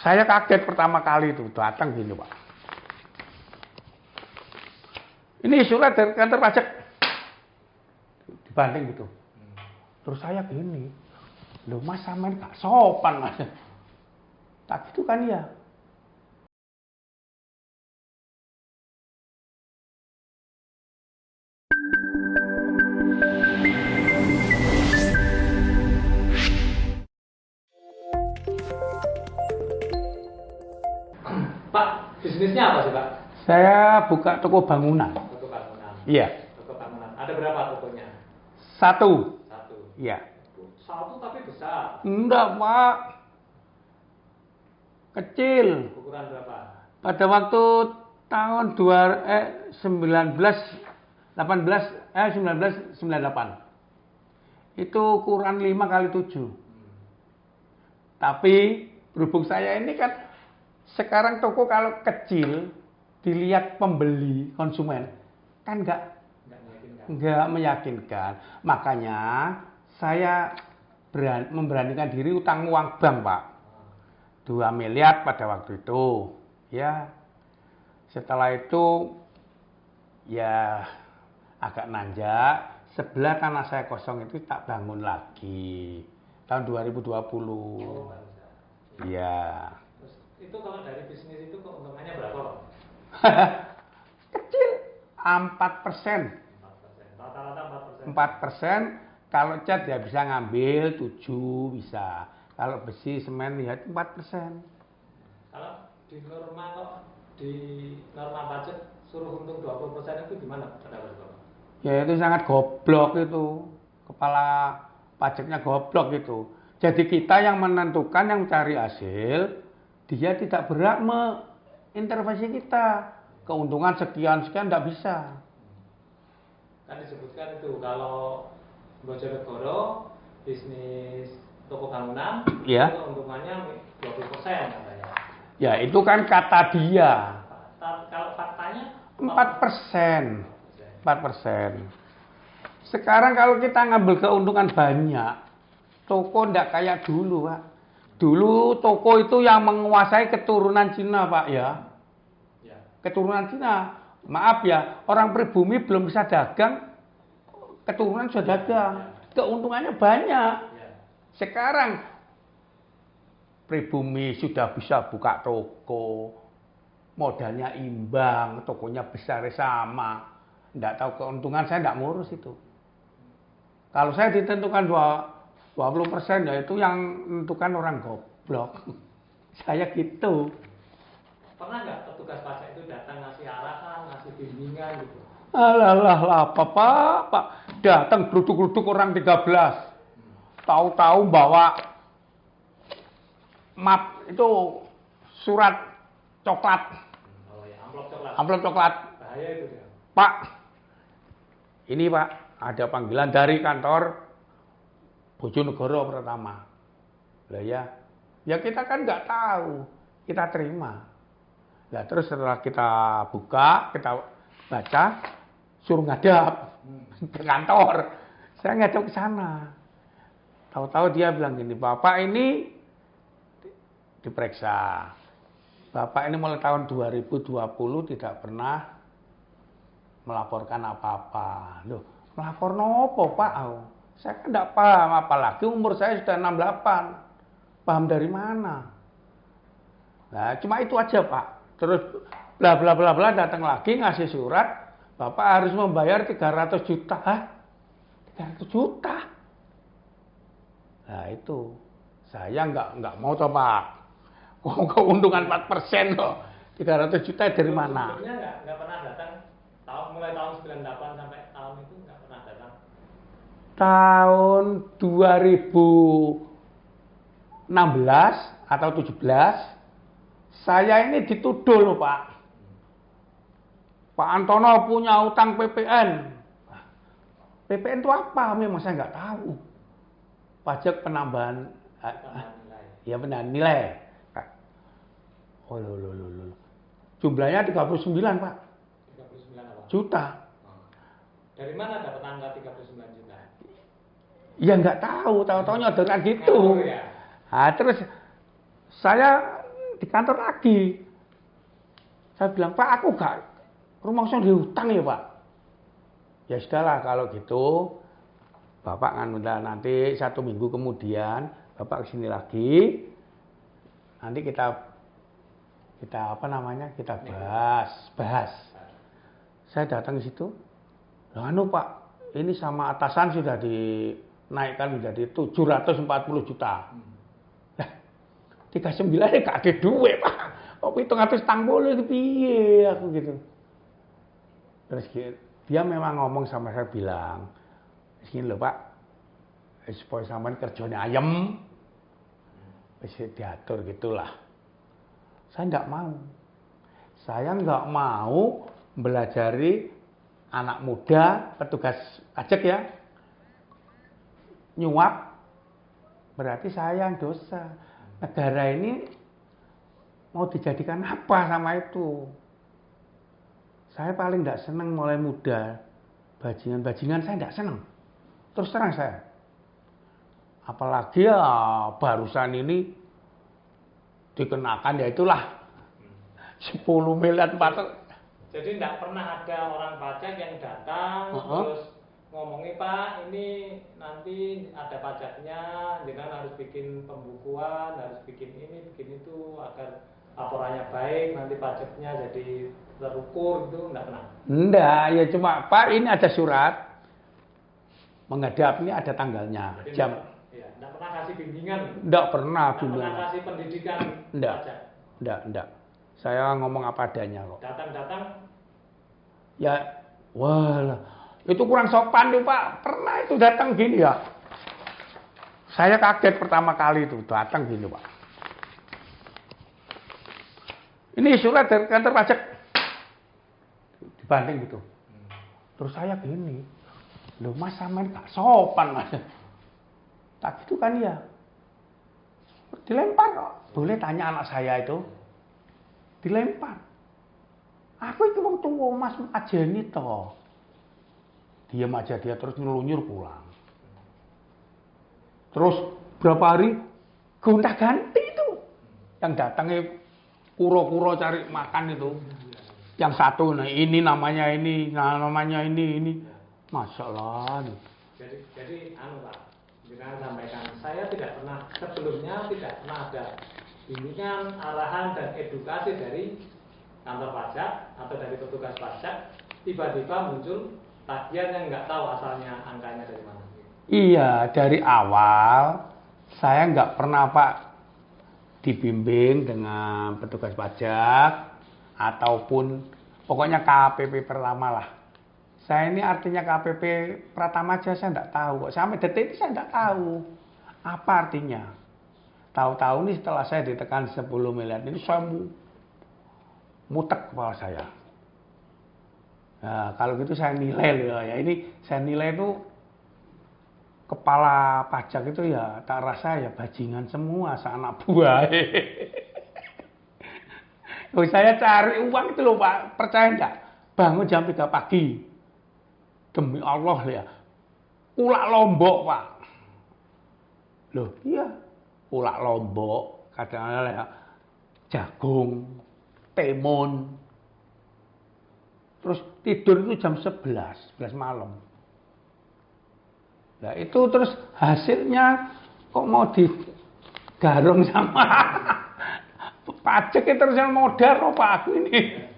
Saya kaget pertama kali itu datang gini Pak. Ini surat dari kantor pajak dibanding gitu. Terus saya gini, loh Mas sampean gak sopan Mas. Tak gitu kan ya. Pak, bisnisnya apa sih Pak? Saya buka toko bangunan. Toko bangunan. Iya. Toko bangunan. Ada berapa tokonya? Satu. Satu. Iya. Satu tapi besar. Enggak Pak. Kecil. Ukuran berapa? Pada waktu tahun 1998 itu ukuran 5 kali 7. Tapi berhubung saya ini kan sekarang toko kalau kecil dilihat pembeli konsumen kan nggak meyakinkan. Makanya saya memberanikan diri utang uang bank Pak, 2 miliar pada waktu itu. Ya, setelah itu ya agak nanjak. Sebelah tanah saya kosong itu tak bangun lagi tahun 2020. Oh, Iya. terus itu kalau dari bisnis itu keuntungannya berapa Pak? Kecil, 4%. 4%. Rata-rata 4%. 4%. Kalau cat ya bisa ngambil 7 bisa. Kalau besi semen lihat 4%. Kalau di norma pajak suruh untung 20% itu gimana pendapat Bapak? Ya itu sangat goblok itu. Kepala pajaknya goblok itu. Jadi kita yang menentukan, yang mencari hasil, dia tidak berhak mengintervensi kita. Keuntungan sekian-sekian tidak bisa. Kan disebutkan itu kalau Bojonegoro bisnis toko bangunan Ya. itu keuntungannya 20% katanya. Ya itu kan kata dia. Kalau faktanya 4%. 4%. Sekarang kalau kita ngambil keuntungan banyak, toko ndak kayak dulu, Pak. Dulu toko itu yang menguasai keturunan Cina, Pak ya. Ya. Keturunan Cina. Maaf ya, orang pribumi belum bisa dagang, keturunan sudah dagang. Keuntungannya banyak. Ya. Sekarang pribumi sudah bisa buka toko, modalnya imbang, tokonya besar sama. Nggak tahu keuntungan, saya nggak ngurus itu. Kalau saya ditentukan 20%, ya itu yang menentukan orang goblok. Saya gitu. Pernah nggak petugas pajak itu datang ngasih arahan, ngasih bimbingan gitu? Alah, Pak. Datang geruduk-geruduk orang 13. Tahu-tahu bawa map itu surat coklat. Oh ya, amplop coklat. Amplop coklat. Bahaya itu ya. Pak, ini Pak, ada panggilan dari kantor Bojonegoro pertama. Lah ya kita kan nggak tahu, kita terima. Lah terus setelah kita buka, kita baca, suruh ngadap ke kantor. Saya ngadap ke sana. Tahu-tahu dia bilang gini, Bapak ini diperiksa. Bapak ini mulai tahun 2020 tidak pernah melaporkan apa-apa. Loh, melapor nopo Pak? Saya kan tidak paham, apalagi umur saya sudah 68. Paham dari mana? Nah, cuma itu aja Pak. Terus bla bla bla bla datang lagi ngasih surat, Bapak harus membayar 300 juta. Hah? 300 juta? Nah, itu. Saya nggak mau toh Pak. Keuntungan 4% loh. 300 juta dari mana? Sebelumnya nggak pernah datang. Mulai tahun 98 sampai tahun itu nggak pernah datang. Tahun 2016 atau 17 saya ini dituduh loh Pak. Pak Antono punya utang PPN. PPN itu apa? Memang saya nggak tahu. Pajak penambahan Nilai. ya benar nilai. Oh loh. Jumlahnya 39 Pak. 39 apa? Juta. Dari mana dapat angka 39 juta? Ya nggak tahu, tahu-tahu nyodoran gitu. Ngawur ya? Nah, terus saya di kantor lagi. Saya bilang, Pak, aku gak rumah saya dihutang ya Pak. Ya sudahlah kalau gitu, Bapak kan udah nanti 1 minggu kemudian Bapak kesini lagi, nanti kita bahas. Saya datang ke situ, Pak, ini sama atasan sudah dinaikkan menjadi 740 juta. Nah, 39 ya gak ada duit Pak. Kok hitung atus tang boleh piye aku gitu. Terus dia memang ngomong sama saya bilang, "Gini lho Pak, supaya sampean kerjane ayem, wis diatur gitulah." Saya enggak mau. Saya enggak mau belajari anak muda petugas pajak ya. Nyuap berarti saya yang dosa. Negara ini mau dijadikan apa sama itu? Saya paling tidak senang mulai muda. Bajingan-bajingan saya tidak senang. Terus terang saya. Apalagi ya barusan ini dikenakan ya itulah 10 miliar 400. Jadi tidak pernah ada orang pajak yang datang terus ngomongin, Pak, ini nanti ada pajaknya, jangan harus bikin pembukuan, harus bikin ini, bikin itu agar laporannya baik, nanti pajaknya jadi terukur, itu enggak pernah? Enggak, ya cuma Pak ini ada surat menghadap, ini ada tanggalnya. Jadi jam. Enggak pernah kasih bimbingan? Enggak pernah bimbingan. Enggak pernah kasih pendidikan pajak? Enggak. Saya ngomong apa adanya kok. Datang-datang? Ya, itu kurang sopan tuh Pak. Pernah itu datang gini ya. Saya kaget pertama kali itu datang gini Pak. Ini surat dari kantor pajak. Dibanding gitu. Terus saya gini. Loh Mas sampean gak sopan Mas. Tak gitu kan ya. Dilempar kok. Boleh tanya anak saya itu. Dilempar. Aku itu wong tuwa Mas ajeni toh. Diam aja dia terus nyelunyur pulang. Terus berapa hari gonta-ganti itu. Yang datangnya kuro-kuro cari makan itu. Yang satu nah ini namanya ini, namanya ini. Masya Allah. Jadi Pak, jangan sampaikan saya tidak pernah sebelumnya tidak pernah ada bimbingan, arahan dan edukasi dari kantor pajak atau dari petugas pajak, tiba-tiba muncul tagihan yang nggak tahu asalnya angkanya dari mana. Iya, dari awal saya nggak pernah Pak dibimbing dengan petugas pajak ataupun pokoknya KPP pertama lah. Saya ini artinya KPP Pratama aja saya nggak tahu. Sampai detik ini saya nggak tahu apa artinya. Tahu-tahu nih setelah saya ditekan 10 miliar ini saya mutek kepala saya. Nah, kalau gitu saya nilai loh ya. Ini saya nilai itu kepala pajak itu ya tak rasa ya bajingan semua seanak buah. Loh, saya cari uang itu loh Pak, percaya enggak? Bangun jam 3 pagi. Demi Allah ya. Ulak Lombok Pak. Loh iya. Ulak Lombok. Kadang-kadang ya jagung, timun. Terus tidur itu jam 11 malam. Nah itu terus hasilnya kok mau digarung sama pajak itu terus yang modal Pak aku ini.